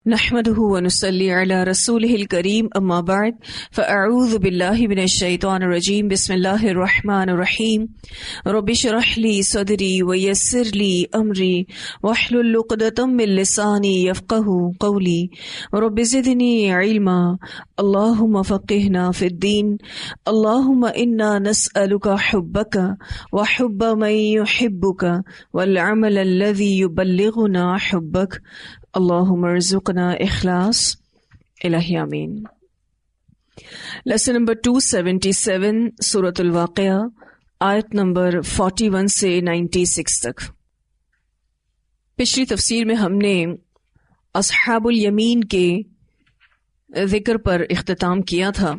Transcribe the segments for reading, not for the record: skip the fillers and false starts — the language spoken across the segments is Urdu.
نحمده ونصلي على رسوله الكريم اما بعد فاعوذ بالله من الشيطان الرجيم بسم الله الرحمن الرحيم رب اشرح لي صدري ويسر لي امري واحلل عقدة من لساني يفقهوا قولي رب زدني علما اللهم فقهنا في الدين اللهم انا نسألك حبك وحب من يحبك والعمل الذي يبلغنا حبك اللہم ارزقنا اخلاص الہی آمین۔ لیسن نمبر 277 سورۃ الواقعہ، آیت نمبر 41 سے 96 تک۔ پچھلی تفسیر میں ہم نے اصحاب الیمین کے ذکر پر اختتام کیا تھا،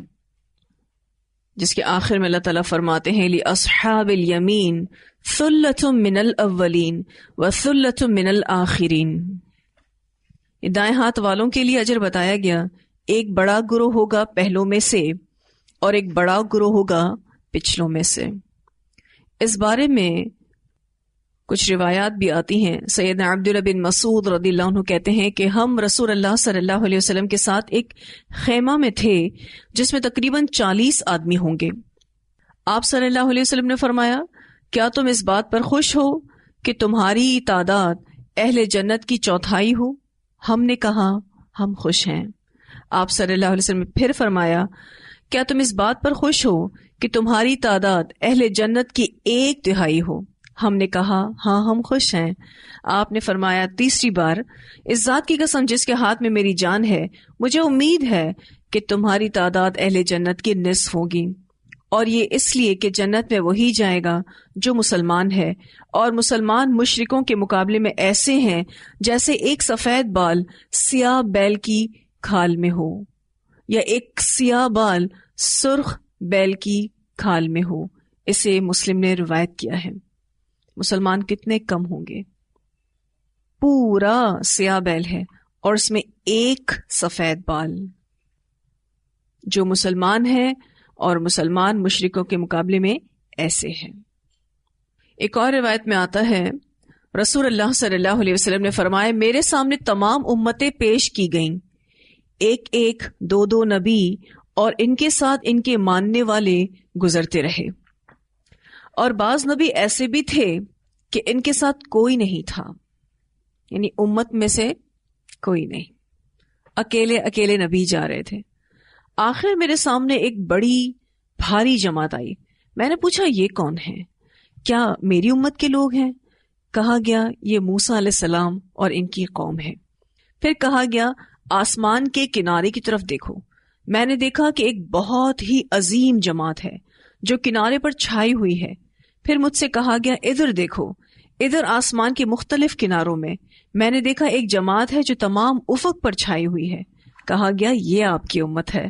جس کے آخر میں اللہ تعالیٰ فرماتے ہیں لِأَصْحَابِ الْيَمِينَ ثُلَّةٌ مِّنَ الْأَوَّلِينَ وَثُلَّةٌ مِّنَ الْآخِرِينَ۔ دائیں ہاتھ والوں کے لیے اجر بتایا گیا، ایک بڑا گروہ ہوگا پہلوں میں سے اور ایک بڑا گروہ ہوگا پچھلوں میں سے۔ اس بارے میں کچھ روایات بھی آتی ہیں۔ سیدنا عبداللہ بن مسعود رضی اللہ عنہ کہتے ہیں کہ ہم رسول اللہ صلی اللہ علیہ وسلم کے ساتھ ایک خیمہ میں تھے جس میں تقریباً 40 آدمی ہوں گے۔ آپ صلی اللہ علیہ وسلم نے فرمایا، کیا تم اس بات پر خوش ہو کہ تمہاری تعداد اہل جنت کی چوتھائی ہو؟ ہم نے کہا ہم خوش ہیں۔ آپ صلی اللہ علیہ وسلم نے پھر فرمایا، کیا تم اس بات پر خوش ہو کہ تمہاری تعداد اہل جنت کی 1/3 ہو؟ ہم نے کہا ہاں ہم خوش ہیں۔ آپ نے فرمایا تیسری بار، اس ذات کی قسم جس کے ہاتھ میں میری جان ہے، مجھے امید ہے کہ تمہاری تعداد اہل جنت کی نصف ہوگی، اور یہ اس لیے کہ جنت میں وہی جائے گا جو مسلمان ہے، اور مسلمان مشرکوں کے مقابلے میں ایسے ہیں جیسے ایک سفید بال سیاہ بیل کی کھال میں ہو، یا ایک سیاہ بال سرخ بیل کی کھال میں ہو۔ اسے مسلم نے روایت کیا ہے۔ مسلمان کتنے کم ہوں گے؟ پورا سیاہ بیل ہے اور اس میں ایک سفید بال۔ جو مسلمان ہے اور مسلمان مشرکوں کے مقابلے میں ایسے ہیں۔ ایک اور روایت میں آتا ہے، رسول اللہ صلی اللہ علیہ وسلم نے فرمایا، میرے سامنے تمام امتیں پیش کی گئیں، ایک ایک 2 نبی اور ان کے ساتھ ان کے ماننے والے گزرتے رہے، اور بعض نبی ایسے بھی تھے کہ ان کے ساتھ کوئی نہیں تھا، یعنی امت میں سے کوئی نہیں، اکیلے نبی جا رہے تھے۔ آخر میرے سامنے ایک بڑی بھاری جماعت آئی۔ میں نے پوچھا یہ کون ہے؟ کیا میری امت کے لوگ ہیں؟ کہا گیا یہ موسیٰ علیہ السلام اور ان کی قوم ہے۔ پھر کہا گیا آسمان کے کنارے کی طرف دیکھو۔ میں نے دیکھا کہ ایک بہت ہی عظیم جماعت ہے جو کنارے پر چھائی ہوئی ہے۔ پھر مجھ سے کہا گیا ادھر دیکھو، ادھر آسمان کے مختلف کناروں میں نے دیکھا ایک جماعت ہے جو تمام افق پر چھائی ہوئی ہے۔ کہا گیا یہ آپ کی امت ہے،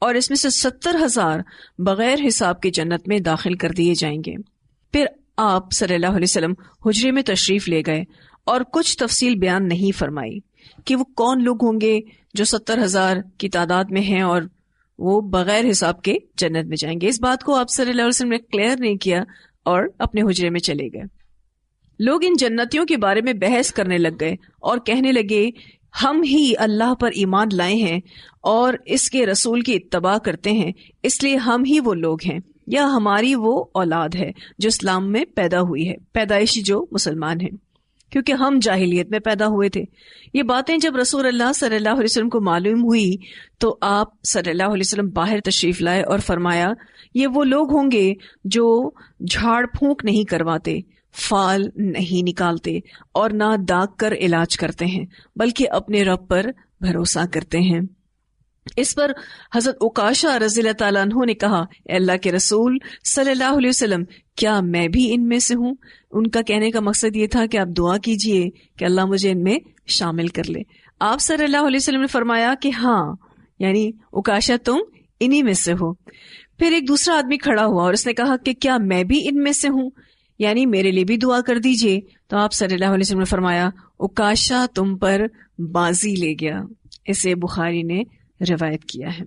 اور اس میں سے 70,000 بغیر حساب کے جنت میں داخل کر دیے جائیں گے۔ پھر آپ صلی اللہ علیہ وسلم حجرے میں تشریف لے گئے اور کچھ تفصیل بیان نہیں فرمائی کہ وہ کون لوگ ہوں گے جو 70,000 کی تعداد میں ہیں اور وہ بغیر حساب کے جنت میں جائیں گے۔ اس بات کو آپ صلی اللہ علیہ وسلم نے کلیئر نہیں کیا اور اپنے حجرے میں چلے گئے۔ لوگ ان جنتیوں کے بارے میں بحث کرنے لگ گئے اور کہنے لگے ہم ہی اللہ پر ایمان لائے ہیں اور اس کے رسول کی اتباع کرتے ہیں، اس لیے ہم ہی وہ لوگ ہیں، یا ہماری وہ اولاد ہے جو اسلام میں پیدا ہوئی ہے، پیدائشی جو مسلمان ہیں، کیونکہ ہم جاہلیت میں پیدا ہوئے تھے۔ یہ باتیں جب رسول اللہ صلی اللہ علیہ وسلم کو معلوم ہوئی تو آپ صلی اللہ علیہ وسلم باہر تشریف لائے اور فرمایا یہ وہ لوگ ہوں گے جو جھاڑ پھونک نہیں کرواتے، فال نہیں نکالتے اور نہ داغ کر علاج کرتے ہیں، بلکہ اپنے رب پر بھروسہ کرتے ہیں۔ اس پر حضرت عکاشہ رضی اللہ تعالیٰ عنہ نے کہا، اے اللہ کے رسول صلی اللہ علیہ وسلم، کیا میں بھی ان میں سے ہوں؟ ان کا کہنے کا مقصد یہ تھا کہ آپ دعا کیجئے کہ اللہ مجھے ان میں شامل کر لے۔ آپ صلی اللہ علیہ وسلم نے فرمایا کہ ہاں، یعنی عکاشہ تم انہی میں سے ہو۔ پھر ایک دوسرا آدمی کھڑا ہوا اور اس نے کہا کہ کیا میں بھی ان میں سے ہوں، یعنی میرے لیے بھی دعا کر دیجئے۔ تو آپ صلی اللہ علیہ وسلم نے فرمایا عکاشہ تم پر بازی لے گیا۔ اسے بخاری نے روایت کیا ہے۔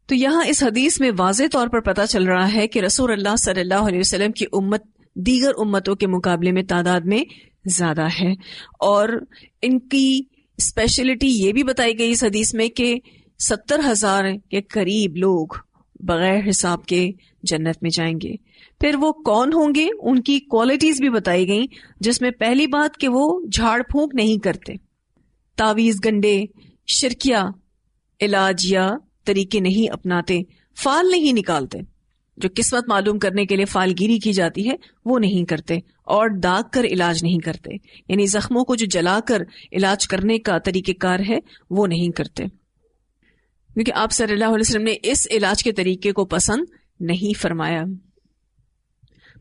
تو یہاں اس حدیث میں واضح طور پر پتہ چل رہا ہے کہ رسول اللہ صلی اللہ علیہ وسلم کی امت دیگر امتوں کے مقابلے میں تعداد میں زیادہ ہے، اور ان کی اسپیشلٹی یہ بھی بتائی گئی اس حدیث میں کہ 70,000 کے قریب لوگ بغیر حساب کے جنت میں جائیں گے. پھر وہ کون ہوں گے، ان کی کوالٹیز بھی بتائی گئیں، جس میں پہلی بات کہ وہ جھاڑ پھونک نہیں کرتے، تعویذ گنڈے، شرکیہ علاج یا طریقے نہیں اپناتے، فال نہیں نکالتے، جو قسمت معلوم کرنے کے لیے فال گیری کی جاتی ہے وہ نہیں کرتے، اور داغ کر علاج نہیں کرتے، یعنی زخموں کو جو جلا کر علاج کرنے کا طریقہ کار ہے وہ نہیں کرتے، کیونکہ آپ صلی اللہ علیہ وسلم نے اس علاج کے طریقے کو پسند نہیں فرمایا،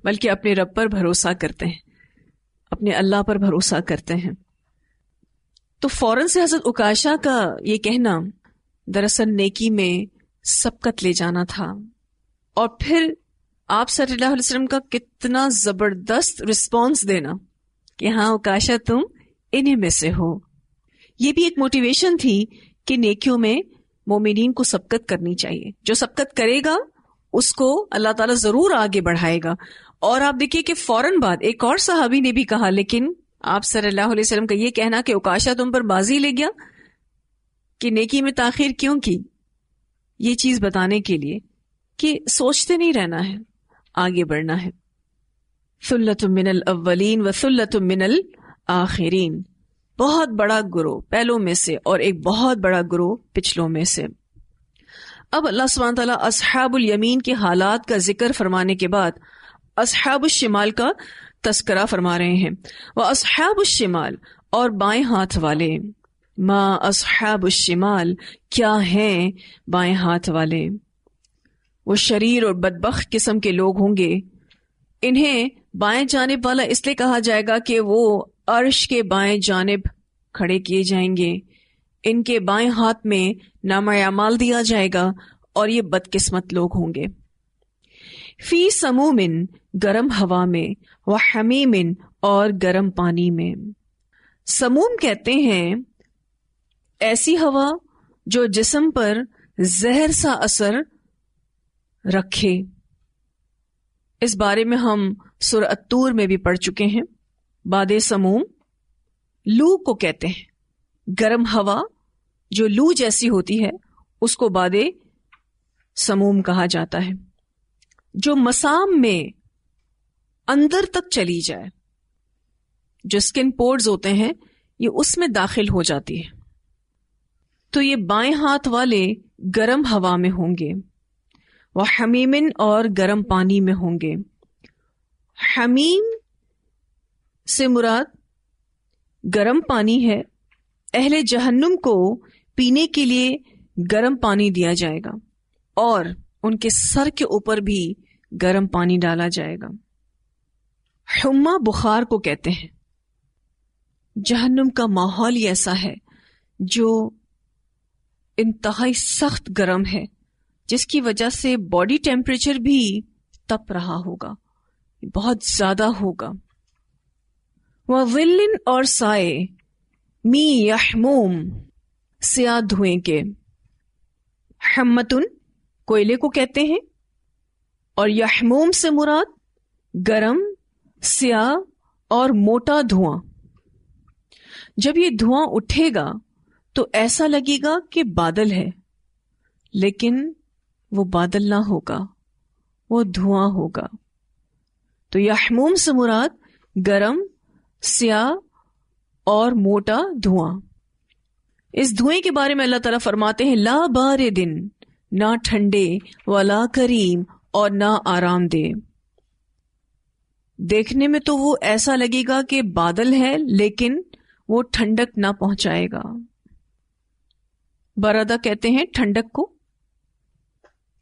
بلکہ اپنے رب پر بھروسہ کرتے ہیں، اپنے اللہ پر بھروسہ کرتے ہیں. تو فوراً سے حضرت عکاشہ کا یہ کہنا دراصل نیکی میں سبقت لے جانا تھا، اور پھر آپ صلی اللہ علیہ وسلم کا کتنا زبردست رسپانس دینا کہ ہاں عکاشہ تم انہیں میں سے ہو. یہ بھی ایک موٹیویشن تھی کہ نیکیوں میں مومنین کو سبقت کرنی چاہیے، جو سبقت کرے گا اس کو اللہ تعالیٰ ضرور آگے بڑھائے گا. اور آپ دیکھیے کہ فوراً بعد ایک اور صحابی نے بھی کہا، لیکن آپ صلی اللہ علیہ وسلم کا یہ کہنا کہ عکاشہ تم پر بازی لے گیا کہ نیکی میں تاخیر کیوں کی، یہ چیز بتانے کے لیے کہ سوچتے نہیں رہنا ہے، آگے بڑھنا ہے. ثلۃ من الاولین و ثلۃ من الآخرین، بہت بڑا گروہ پہلوں میں سے اور ایک بہت بڑا گروہ پچھلوں میں سے. اب اللہ سبحانہ تعالیٰ اصحاب الیمین کے حالات کا ذکر فرمانے کے بعد اصحاب الشمال کا تذکرہ فرما رہے ہیں. وَأَصْحَابُ الشِّمَالِ، اور بائیں ہاتھ والے. ما اصحاب الشمال، کیا ہیں بائیں ہاتھ والے؟ وہ شریر اور بدبخت قسم کے لوگ ہوں گے. انہیں بائیں جانب والا اس لیے کہا جائے گا کہ وہ عرش کے بائیں جانب کھڑے کیے جائیں گے، ان کے بائیں ہاتھ میں نامہ اعمال دیا جائے گا، اور یہ بدقسمت لوگ ہوں گے. فی سموم، گرم ہوا میں، وحمیم، اور گرم پانی میں. سموم کہتے ہیں ایسی ہوا جو جسم پر زہر سا اثر رکھے. اس بارے میں ہم سورہ الطور میں بھی پڑھ چکے ہیں. باد سموم لو کو کہتے ہیں، گرم ہوا جو لو جیسی ہوتی ہے اس کو باد سموم کہا جاتا ہے، جو مسام میں اندر تک چلی جائے، جو سکن پورز ہوتے ہیں یہ اس میں داخل ہو جاتی ہے. تو یہ بائیں ہاتھ والے گرم ہوا میں ہوں گے. وحمیمن، اور گرم پانی میں ہوں گے. حمیم سے مراد گرم پانی ہے. اہل جہنم کو پینے کے لیے گرم پانی دیا جائے گا، اور ان کے سر کے اوپر بھی گرم پانی ڈالا جائے گا. حمہ بخار کو کہتے ہیں. جہنم کا ماحول ہی ایسا ہے جو انتہائی سخت گرم ہے، جس کی وجہ سے باڈی ٹیمپریچر بھی تپ رہا ہوگا، بہت زیادہ ہوگا. وَظِلٍ، اور سائے، می یحموم، سیاہ دھوئیں کے. حمتن کوئلے کو کہتے ہیں، اور یحموم سے مراد گرم، سیاہ اور موٹا دھواں. جب یہ دھواں اٹھے گا تو ایسا لگے گا کہ بادل ہے، لیکن وہ بادل نہ ہوگا، وہ دھواں ہوگا. تو یحموم سے مراد گرم، سیاہ اور موٹا دھواں. اس دھوئیں کے بارے میں اللہ تعالیٰ فرماتے ہیں لا باردن، نہ ٹھنڈے، ولا کریم، اور نہ آرام دہ. دیکھنے میں تو وہ ایسا لگے گا کہ بادل ہے، لیکن وہ ٹھنڈک نہ پہنچائے گا. برادہ کہتے ہیں ٹھنڈک کو.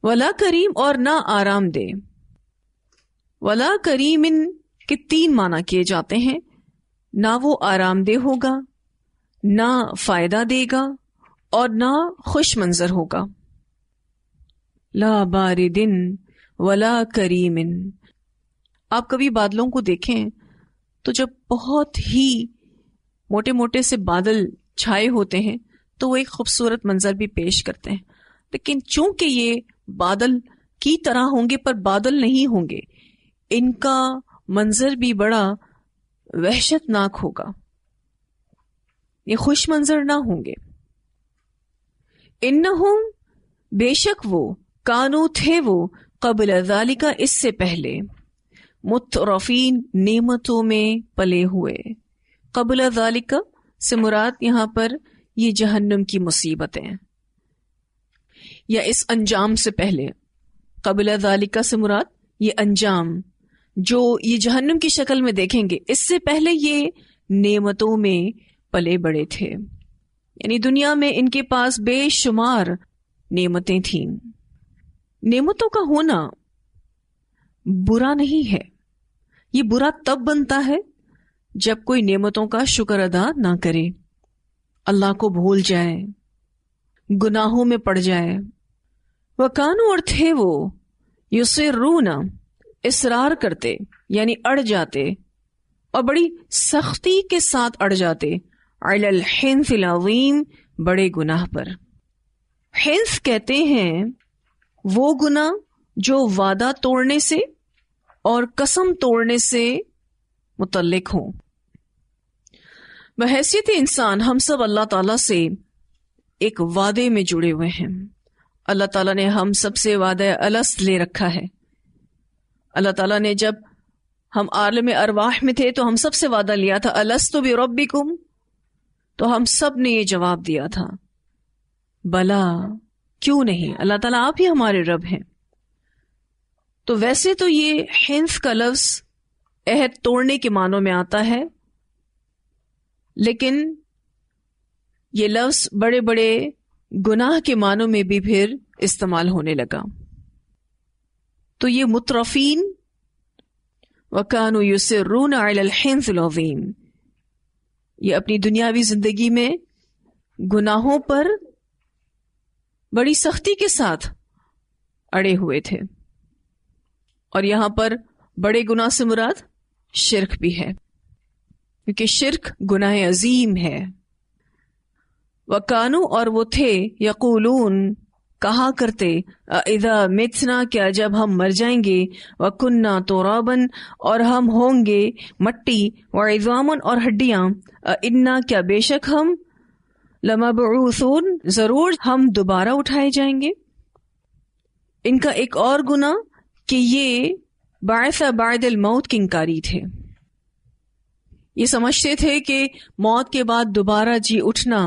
ولا کریم، اور نہ آرام دہ. ولا کریم کے 3 معنی کیے جاتے ہیں. نہ وہ آرام دہ ہوگا، نہ فائدہ دے گا، اور نہ خوش منظر ہوگا. لا باردن ولا کریم. آپ کبھی بادلوں کو دیکھیں تو جب بہت ہی موٹے موٹے سے بادل چھائے ہوتے ہیں تو وہ ایک خوبصورت منظر بھی پیش کرتے ہیں، لیکن چونکہ یہ بادل کی طرح ہوں گے پر بادل نہیں ہوں گے، ان کا منظر بھی بڑا وحشت ناک ہوگا. یہ خوش منظر نہ ہوں گے. انہم بے شک وہ، کانو تھے وہ، قبل ذالک اس سے پہلے، مترفین نعمتوں میں پلے ہوئے. قبل ذالک سے مراد یہاں پر یہ جہنم کی مصیبتیں یا اس انجام سے پہلے. قبل ذالک سے مراد یہ انجام جو یہ جہنم کی شکل میں دیکھیں گے، اس سے پہلے یہ نعمتوں میں پلے بڑے تھے. یعنی دنیا میں ان کے پاس بے شمار نعمتیں تھیں. نعمتوں کا ہونا برا نہیں ہے، یہ برا تب بنتا ہے جب کوئی نعمتوں کا شکر ادا نہ کرے، اللہ کو بھول جائے، گناہوں میں پڑ جائے. وَكَانُوا اور تھے وہ، یُصِرُّونَ اصرار کرتے، یعنی اڑ جاتے اور بڑی سختی کے ساتھ اڑ جاتے، علی الحنث العظیم بڑے گناہ پر. حنث کہتے ہیں وہ گناہ جو وعدہ توڑنے سے اور قسم توڑنے سے متعلق ہوں. بحیثیت انسان ہم سب اللہ تعالیٰ سے ایک وعدے میں جڑے ہوئے ہیں. اللہ تعالیٰ نے ہم سب سے وعدہ الست لے رکھا ہے. اللہ تعالیٰ نے جب ہم عالم ارواح میں تھے تو ہم سب سے وعدہ لیا تھا، الست بربکم، تو ہم سب نے یہ جواب دیا تھا بلا، کیوں نہیں، اللہ تعالیٰ آپ ہی ہمارے رب ہیں. تو ویسے تو یہ حنث کا لفظ عہد توڑنے کے معنوں میں آتا ہے، لیکن یہ لفظ بڑے بڑے گناہ کے معنوں میں بھی پھر استعمال ہونے لگا. تو یہ مترفین وَكَانُوا يُصِرُّونَ عَلَى الْحِنثِ الْعَظِيمِ، یہ اپنی دنیاوی زندگی میں گناہوں پر بڑی سختی کے ساتھ اڑے ہوئے تھے. اور یہاں پر بڑے گناہ سے مراد شرک بھی ہے، کیونکہ شرک گناہ عظیم ہے. وَكَانُوا اور وہ تھے، یقولون کہا کرتے، اذا متنا کیا جب ہم مر جائیں گے، وَكُنَّا تُرَابًا اور ہم ہوں گے مٹی، وَعِظَامًا اور ہڈیاں، اِنَّا کیا بے شک ہم، لَمَبْعُوثُونَ ضرور ہم دوبارہ اٹھائے جائیں گے. ان کا ایک اور گناہ کہ یہ بعث بعد الموت کی انکاری تھے. یہ سمجھتے تھے کہ موت کے بعد دوبارہ جی اٹھنا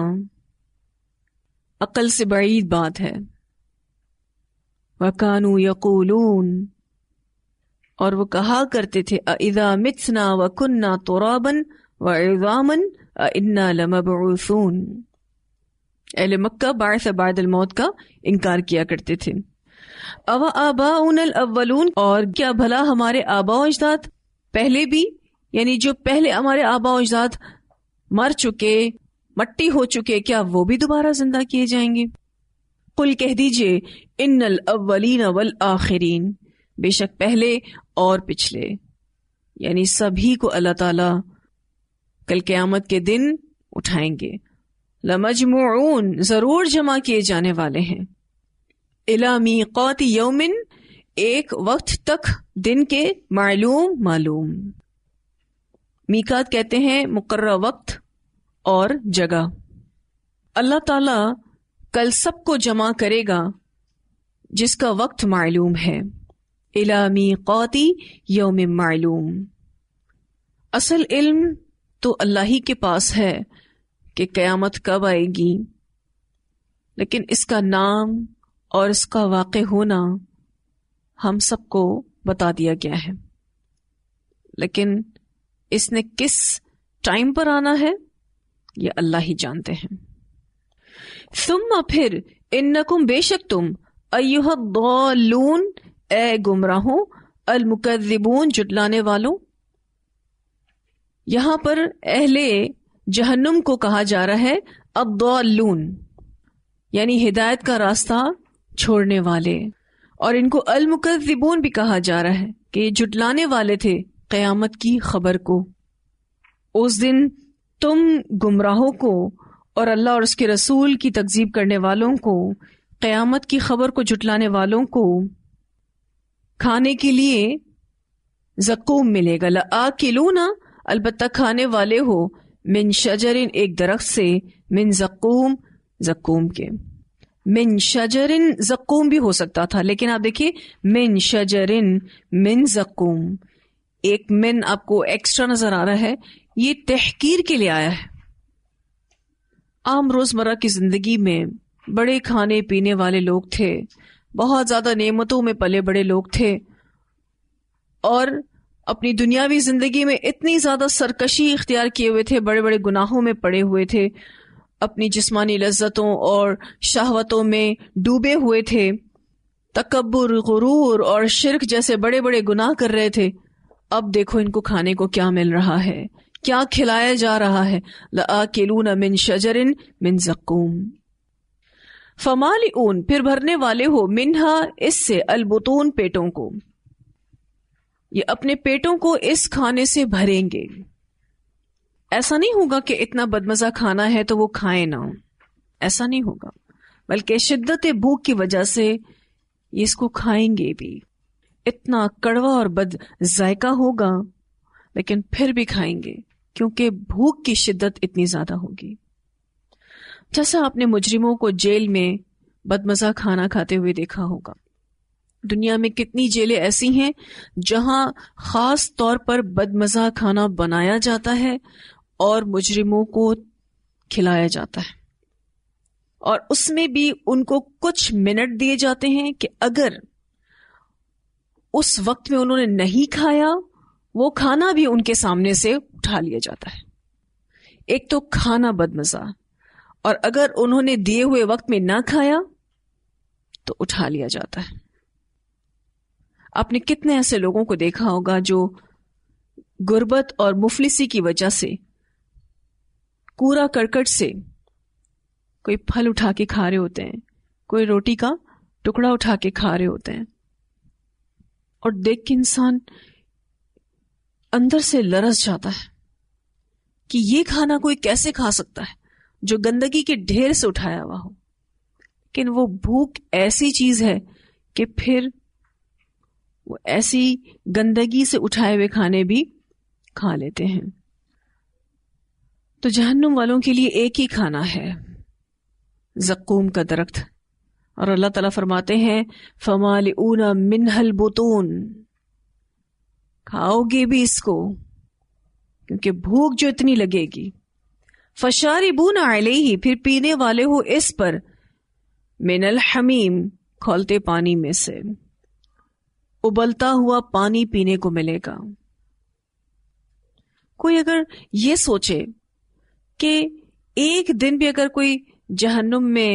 عقل سے بعید بات ہے. وَكَانُوا يَقُولُونَ اور وہ کہا کرتے تھے، اِذَا مِتْنَا وَكُنَّا تُرَابًا وَعِظَامًا اِنَّا لَمَبْعُوثُونَ. اہل مکہ بعث بعد الموت کا انکار کیا کرتے تھے. أَوَآبَاؤُنَا الْأَوَّلُونَ اور کیا بھلا ہمارے آباء و اجداد پہلے بھی، یعنی جو پہلے ہمارے آباء و اجداد مر چکے، مٹی ہو چکے، کیا وہ بھی دوبارہ زندہ کیے جائیں گے؟ قل کہہ دیجئے، ان الاولین والآخرین بے شک پہلے اور پچھلے، یعنی سبھی کو اللہ تعالی کل قیامت کے دن اٹھائیں گے. لمجموعون ضرور جمع کیے جانے والے ہیں، الی میقات یوم ایک وقت تک، دن کے، معلوم. میقات کہتے ہیں مقررہ وقت اور جگہ. اللہ تعالی کل سب کو جمع کرے گا جس کا وقت معلوم ہے. الی میقات یوم معلوم. اصل علم تو اللہ ہی کے پاس ہے کہ قیامت کب آئے گی، لیکن اس کا نام اور اس کا واقع ہونا ہم سب کو بتا دیا گیا ہے، لیکن اس نے کس ٹائم پر آنا ہے یہ اللہ ہی جانتے ہیں. ثم پھر، انکم بے شک تم، ایھا الضالون اے گمراہوں، المکذبون جھٹلانے والوں. یہاں پر اہل جہنم کو کہا جا رہا ہے الضالون، یعنی ہدایت کا راستہ چھوڑنے والے، اور ان کو المکذبون بھی کہا جا رہا ہے کہ یہ جھٹلانے والے تھے قیامت کی خبر کو. اس دن تم گمراہوں کو اور اللہ اور اس کے رسول کی تکذیب کرنے والوں کو، قیامت کی خبر کو جھٹلانے والوں کو کھانے کے لیے زقوم ملے گا. لآکلون البتہ کھانے والے ہو، من شجرن ایک درخت سے، من زقوم زقوم کے. من شجرن زقوم بھی ہو سکتا تھا، لیکن آپ دیکھیے من شجرن من زقوم، ایک من آپ کو ایکسٹرا نظر آ رہا ہے، یہ تحقیر کے لیے آیا ہے. عام روزمرہ کی زندگی میں بڑے کھانے پینے والے لوگ تھے، بہت زیادہ نعمتوں میں پلے بڑے لوگ تھے، اور اپنی دنیاوی زندگی میں اتنی زیادہ سرکشی اختیار کیے ہوئے تھے، بڑے بڑے گناہوں میں پڑے ہوئے تھے، اپنی جسمانی لذتوں اور شہوتوں میں ڈوبے ہوئے تھے، تکبر، غرور اور شرک جیسے بڑے بڑے گناہ کر رہے تھے. اب دیکھو ان کو کھانے کو کیا مل رہا ہے، کیا کھلایا جا رہا ہے. لآکلون من شجر من زقوم. فمالئون پھر بھرنے والے ہو، منہا اس سے، البطون پیٹوں کو، یہ اپنے پیٹوں کو اس کھانے سے بھریں گے. ایسا نہیں ہوگا کہ اتنا بدمزہ کھانا ہے تو وہ کھائیں نہ، ایسا نہیں ہوگا، بلکہ شدت بھوک کی وجہ سے یہ اس کو کھائیں گے بھی. اتنا کڑوا اور بد ذائقہ ہوگا لیکن پھر بھی کھائیں گے، کیونکہ بھوک کی شدت اتنی زیادہ ہوگی. جیسا آپ نے مجرموں کو جیل میں بدمزہ کھانا کھاتے ہوئے دیکھا ہوگا. دنیا میں کتنی جیلیں ایسی ہیں جہاں خاص طور پر بدمزہ کھانا بنایا جاتا ہے اور مجرموں کو کھلایا جاتا ہے، اور اس میں بھی ان کو کچھ منٹ دیے جاتے ہیں کہ اگر اس وقت میں انہوں نے نہیں کھایا، وہ کھانا بھی ان کے سامنے سے اٹھا لیا جاتا ہے. ایک تو کھانا بدمزہ، اور اگر انہوں نے دیے ہوئے وقت میں نہ کھایا تو اٹھا لیا جاتا ہے. آپ نے کتنے ایسے لوگوں کو دیکھا ہوگا جو غربت اور مفلسی کی وجہ سے کوڑا کرکٹ سے کوئی پھل اٹھا کے کھا رہے ہوتے ہیں، کوئی روٹی کا ٹکڑا اٹھا کے کھا رہے ہوتے ہیں، اور دیکھ کے انسان اندر سے لرز جاتا ہے کہ یہ کھانا کوئی کیسے کھا سکتا ہے جو گندگی کے ڈھیر سے اٹھایا ہوا ہو. لیکن وہ بھوک ایسی چیز ہے کہ پھر وہ ایسی گندگی سے اٹھائے ہوئے کھانے بھی کھا لیتے ہیں. تو جہنم والوں کے لیے ایک ہی کھانا ہے، زقوم کا درخت. اور اللہ تعالیٰ فرماتے ہیں فَمَالِئُونَ مِنْهَا الْبُطُونَ، کھاؤ گے بھی اس کو کیونکہ بھوک جو اتنی لگے گی. فَشَارِبُونَ عَلَيْهِ پھر پینے والے ہو اس پر، مِنَ الْحَمِيمِ کھولتے پانی میں سے، ابلتا ہوا پانی پینے کو ملے گا. کوئی اگر یہ سوچے کہ ایک دن بھی اگر کوئی جہنم میں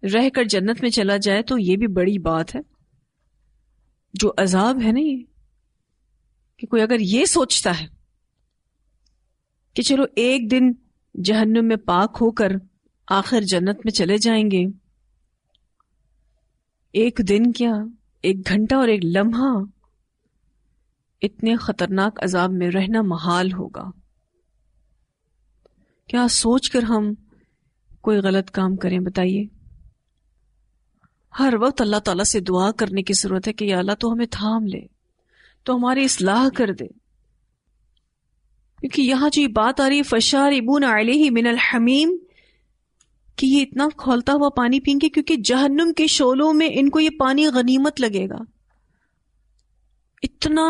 رہ کر جنت میں چلا جائے تو یہ بھی بڑی بات ہے. جو عذاب ہے نا یہ، کہ کوئی اگر یہ سوچتا ہے کہ چلو ایک دن جہنم میں پاک ہو کر آخر جنت میں چلے جائیں گے، ایک دن کیا، ایک گھنٹہ اور ایک لمحہ اتنے خطرناک عذاب میں رہنا محال ہوگا. کیا سوچ کر ہم کوئی غلط کام کریں؟ بتائیے. ہر وقت اللہ تعالیٰ سے دعا کرنے کی ضرورت ہے کہ یا اللہ تو ہمیں تھام لے، تو ہماری اصلاح کر دے. کیونکہ یہاں جو یہ بات آ رہی ہے فَشَارِبُونَ عَلَيْهِ مِنَ الْحَمِيمِ، کہ یہ اتنا کھولتا ہوا پانی پئیں گے کیونکہ جہنم کے شعلوں میں ان کو یہ پانی غنیمت لگے گا. اتنا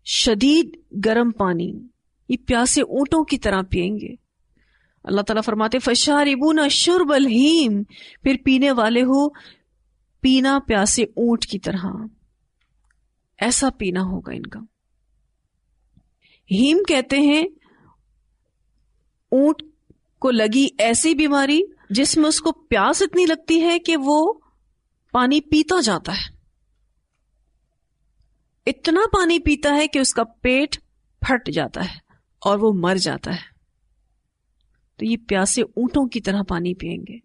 شدید گرم پانی یہ پیاسے اونٹوں کی طرح پئیں گے. اللہ تعالیٰ فرماتے فَشَارِبُونَ شُرْبَ الْہِیم پھر پینے والے ہو پینا پیاسے اونٹ کی طرح، ایسا پینا ہوگا ان کا. ہیم کہتے ہیں اونٹ کو لگی ایسی بیماری جس میں اس کو پیاس اتنی لگتی ہے کہ وہ پانی پیتا جاتا ہے، اتنا پانی پیتا ہے کہ اس کا پیٹ پھٹ جاتا ہے اور وہ مر جاتا ہے. تو یہ پیاسے اونٹوں کی طرح پانی پئیں گے.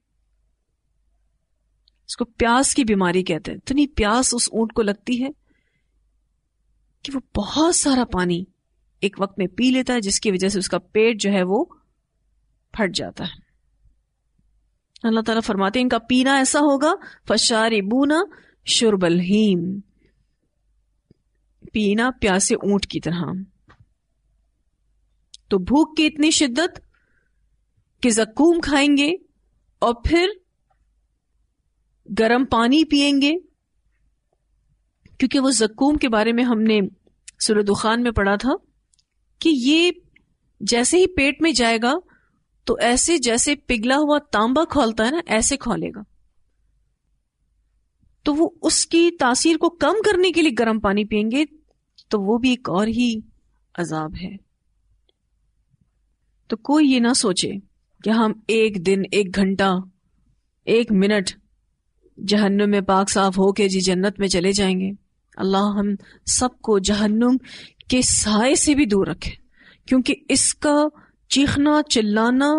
اس کو پیاس کی بیماری کہتے ہیں. اتنی پیاس اس اونٹ کو لگتی ہے کہ وہ بہت سارا پانی ایک وقت میں پی لیتا ہے، جس کی وجہ سے اس کا پیٹ جو ہے وہ پھٹ جاتا ہے. اللہ تعالیٰ فرماتے ہیں ان کا پینا ایسا ہوگا فَشَارِبُونَ شُرْبَ الْہِیم، پینا پیاسے اونٹ کی طرح. تو بھوک کی اتنی شدت کہ زقوم کھائیں گے اور پھر گرم پانی پیئیں گے، کیونکہ وہ زقوم کے بارے میں ہم نے سورہ دخان میں پڑھا تھا کہ یہ جیسے ہی پیٹ میں جائے گا تو ایسے جیسے پگھلا ہوا تانبا کھولتا ہے نا، ایسے کھولے گا. تو وہ اس کی تاثیر کو کم کرنے کے لیے گرم پانی پیئیں گے، تو وہ بھی ایک اور ہی عذاب ہے. تو کوئی یہ نہ سوچے کہ ہم ایک دن، ایک گھنٹہ، ایک منٹ جہنم میں پاک صاف ہو کے جنت میں چلے جائیں گے. اللہ ہم سب کو جہنم کے سائے سے بھی دور رکھے، کیونکہ اس کا چیخنا چلانا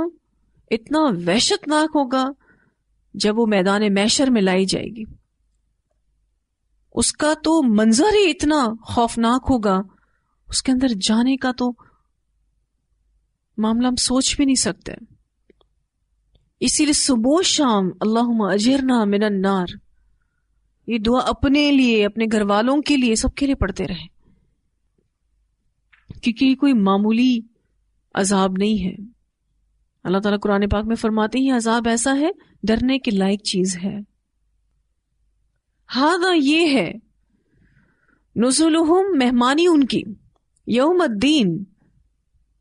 اتنا وحشت ناک ہوگا جب وہ میدان محشر میں لائی جائے گی. اس کا تو منظر ہی اتنا خوفناک ہوگا، اس کے اندر جانے کا تو معاملہ ہم سوچ بھی نہیں سکتے. اسی لیے صبح و شام اللہم اجرنا من النار، یہ دعا اپنے لیے، اپنے گھر والوں کے لیے، سب کے لیے پڑھتے رہیں، کیونکہ یہ کوئی معمولی عذاب نہیں ہے. اللہ تعالیٰ قرآن پاک میں فرماتے ہیں عذاب ایسا ہے ڈرنے کے لائق چیز ہے. ہاں یہ ہے نزلہم، مہمانی ان کی، یوم الدین،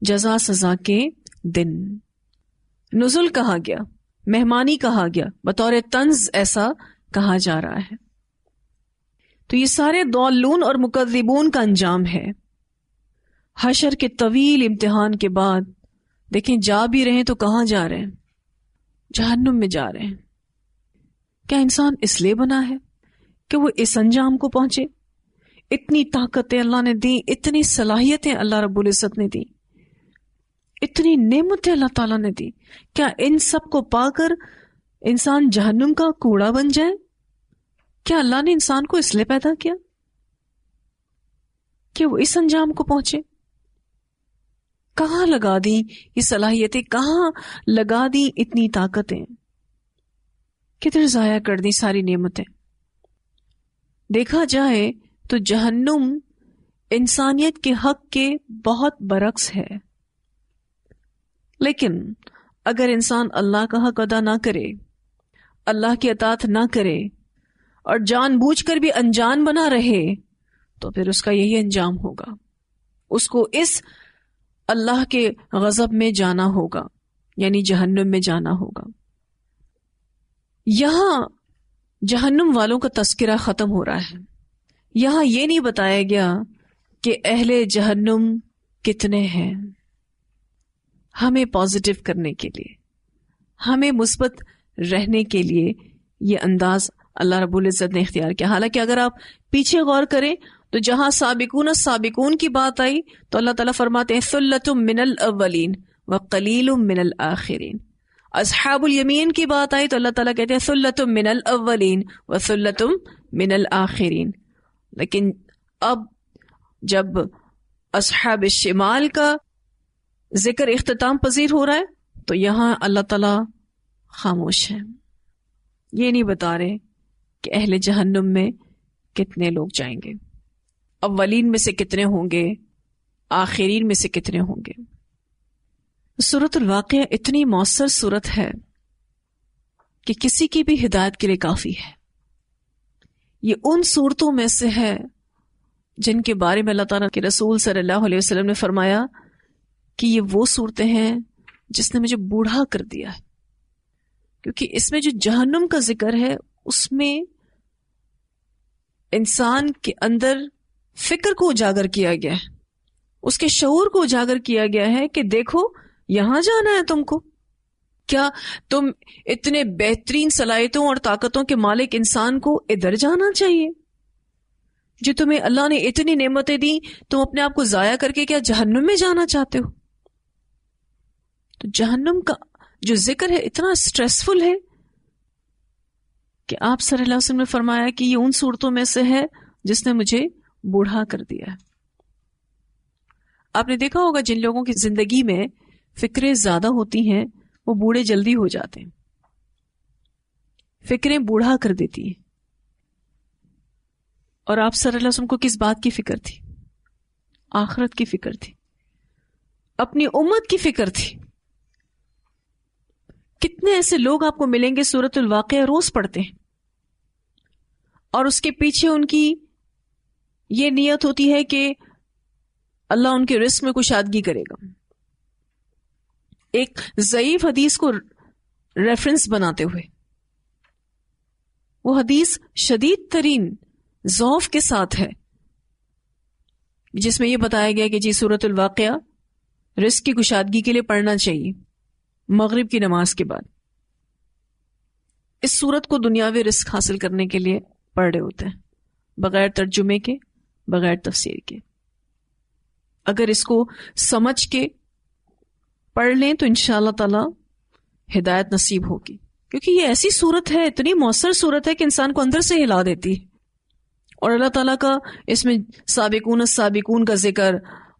جزا سزا کے دن. نزل کہا گیا، مہمانی کہا گیا، بطور طنز ایسا کہا جا رہا ہے. تو یہ سارے ضالون اور مکذبون کا انجام ہے. حشر کے طویل امتحان کے بعد دیکھیں جا بھی رہے ہیں تو کہاں جا رہے ہیں؟ جہنم میں جا رہے ہیں. کیا انسان اس لیے بنا ہے کہ وہ اس انجام کو پہنچے؟ اتنی طاقتیں اللہ نے دی، اتنی صلاحیتیں اللہ رب العزت نے دی، اتنی نعمتیں اللہ تعالیٰ نے دی. کیا ان سب کو پا کر انسان جہنم کا کوڑا بن جائے؟ کیا اللہ نے انسان کو اس لیے پیدا کیا کہ وہ اس انجام کو پہنچے؟ کہاں لگا دی یہ صلاحیتیں، کہاں لگا دی اتنی طاقتیں، کدھر ضائع کر دی ساری نعمتیں؟ دیکھا جائے تو جہنم انسانیت کے حق کے بہت برعکس ہے. لیکن اگر انسان اللہ کا حق ادا نہ کرے، اللہ کی اطاعت نہ کرے اور جان بوجھ کر بھی انجان بنا رہے، تو پھر اس کا یہی انجام ہوگا. اس کو اس اللہ کے غضب میں جانا ہوگا، یعنی جہنم میں جانا ہوگا. یہاں جہنم والوں کا تذکرہ ختم ہو رہا ہے. یہاں یہ نہیں بتایا گیا کہ اہل جہنم کتنے ہیں. ہمیں پازیٹیو کرنے کے لیے، ہمیں مثبت رہنے کے لیے یہ انداز اللہ رب العزت نے اختیار کیا. حالانکہ اگر آپ پیچھے غور کریں تو جہاں سابقون السابقون کی بات آئی تو اللہ تعالیٰ فرماتے ہیں ثلۃ من الاولین وقلیل من الآخرین. اصحاب الیمین کی بات آئی تو اللہ تعالیٰ کہتے ہیں ثلۃ من الاولین وثلۃ من الآخرین. لیکن اب جب اصحاب الشمال کا ذکر اختتام پذیر ہو رہا ہے تو یہاں اللہ تعالیٰ خاموش ہے. یہ نہیں بتا رہے کہ اہل جہنم میں کتنے لوگ جائیں گے، اولین میں سے کتنے ہوں گے، آخرین میں سے کتنے ہوں گے. سورۃ الواقعہ اتنی مؤثر سورت ہے کہ کسی کی بھی ہدایت کے لیے کافی ہے. یہ ان صورتوں میں سے ہے جن کے بارے میں اللہ تعالیٰ کے رسول صلی اللہ علیہ وسلم نے فرمایا کہ یہ وہ صورتیں ہیں جس نے مجھے بوڑھا کر دیا ہے. کیونکہ اس میں جو جہنم کا ذکر ہے اس میں انسان کے اندر فکر کو اجاگر کیا گیا ہے، اس کے شعور کو اجاگر کیا گیا ہے کہ دیکھو یہاں جانا ہے تم کو. کیا تم اتنے بہترین صلاحیتوں اور طاقتوں کے مالک انسان کو ادھر جانا چاہیے؟ جو تمہیں اللہ نے اتنی نعمتیں دی، تم اپنے آپ کو ضائع کر کے کیا جہنم میں جانا چاہتے ہو؟ تو جہنم کا جو ذکر ہے اتنا سٹریسفل ہے کہ آپ صلی اللہ علیہ وسلم نے فرمایا کہ یہ ان صورتوں میں سے ہے جس نے مجھے بوڑھا کر دیا ہے. آپ نے دیکھا ہوگا جن لوگوں کی زندگی میں فکریں زیادہ ہوتی ہیں وہ بوڑھے جلدی ہو جاتے ہیں. فکریں بوڑھا کر دیتی ہیں. اور آپ صلی اللہ علیہ وسلم کو کس بات کی فکر تھی؟ آخرت کی فکر تھی. اپنی امت کی فکر تھی. کتنے ایسے لوگ آپ کو ملیں گے سورۃ الواقعہ روز پڑھتے ہیں اور اس کے پیچھے ان کی یہ نیت ہوتی ہے کہ اللہ ان کے رزق میں کشادگی کرے گا. ایک ضعیف حدیث کو ریفرنس بناتے ہوئے، وہ حدیث شدید ترین ضعف کے ساتھ ہے، جس میں یہ بتایا گیا کہ جی سورۃ الواقعہ رزق کی کشادگی کے لیے پڑھنا چاہیے مغرب کی نماز کے بعد. اس سورت کو دنیاوی رزق حاصل کرنے کے لیے پڑھ رہے ہوتے ہیں، بغیر ترجمے کے، بغیر تفسیر کے. اگر اس کو سمجھ کے پڑھ لیں تو انشاءاللہ تعالی ہدایت نصیب ہوگی، کیونکہ یہ ایسی صورت ہے، اتنی مؤثر صورت ہے کہ انسان کو اندر سے ہلا دیتی ہے. اور اللہ تعالیٰ کا اس میں سابقون السابقون کا ذکر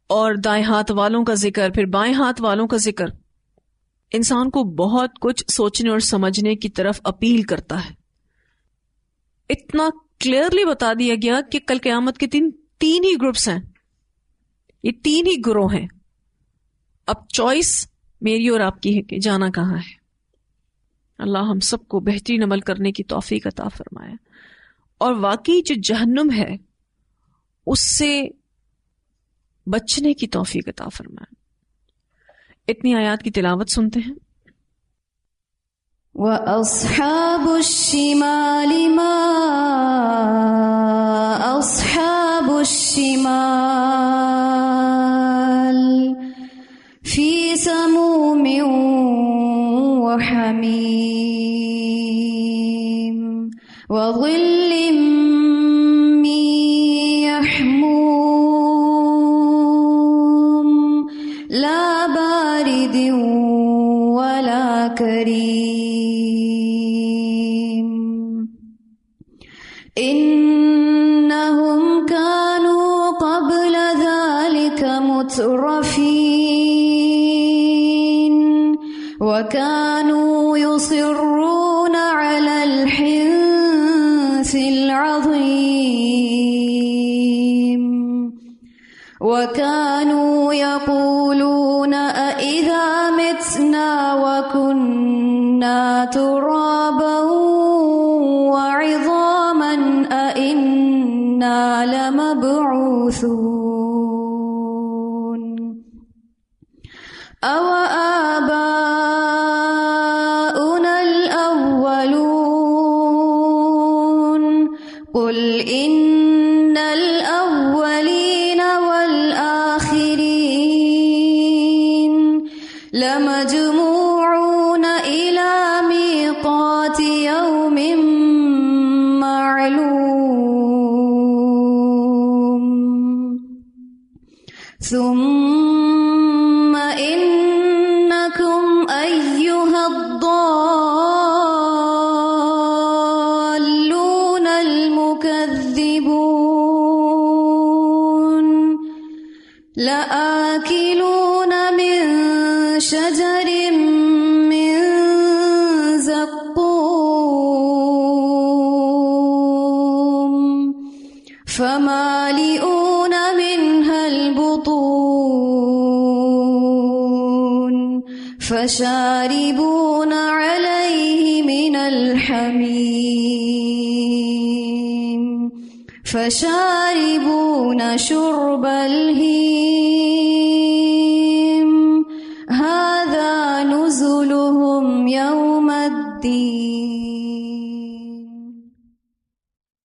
اور دائیں ہاتھ والوں کا ذکر، پھر بائیں ہاتھ والوں کا ذکر، انسان کو بہت کچھ سوچنے اور سمجھنے کی طرف اپیل کرتا ہے. اتنا کلیئرلی بتا دیا گیا کہ کل قیامت کے تین ہی گروپس ہیں، یہ تین ہی گروہ ہیں. اب چوائس میری اور آپ کی ہے کہ جانا کہاں ہے. اللہ ہم سب کو بہترین عمل کرنے کی توفیق عطا فرمائے، اور واقعی جو جہنم ہے اس سے بچنے کی توفیق عطا فرمائے. اتنی آیات کی تلاوت سنتے ہیں. وَأَصْحَابُ الشِّمَالِ مَا أَصْحَابُ الشِّمَالِ فِي سَمُومٍ وَحَمِيمٍ وَظِلٍّ مِّن يَحْمُومٍ لَا بَارِدٍ وَلَا كَرِيمٍ إِنَّهُمْ كَانُوا قَبْلَ ذَلِكَ مُتْرَفِينَ وَكَانُوا يُصِرُّونَ عَلَى الْحِنثِ الْعَظِيمِ وَكَانُوا يَقُولُونَ أَإِذَا مِتْنَا وَكُنَّا تُرَابًا وَعِظَامًا أَإِنَّا لَمَبْعُوثُونَ أَوَآبَاؤُنَا الْأَوَّلُونَ قُلْ إِنَّ الْأَوَّلِينَ وَالْآخِرِينَ لَمَجْمُوعُونَ إِلَى مِيقَاتِ يَوْمٍ مَّعْلُومٍ ثُمَّ إِنَّكُمْ أَيُّهَا الضَّالُّونَ الْمُكَذِّبُونَ لَآكِلُونَ مِن شَجَرٍ مِّن زَقُّومٍ فَمَالِئُونَ مِنْهَا الْبُطُونَ فَشَارِبُونَ عَلَيْهِ مِنَ الْحَمِيمِ فَشَارِبُونَ شُرْبَ الْهِيمِ هَذَا نُزُلُهُمْ يَوْمَ الدِّينِ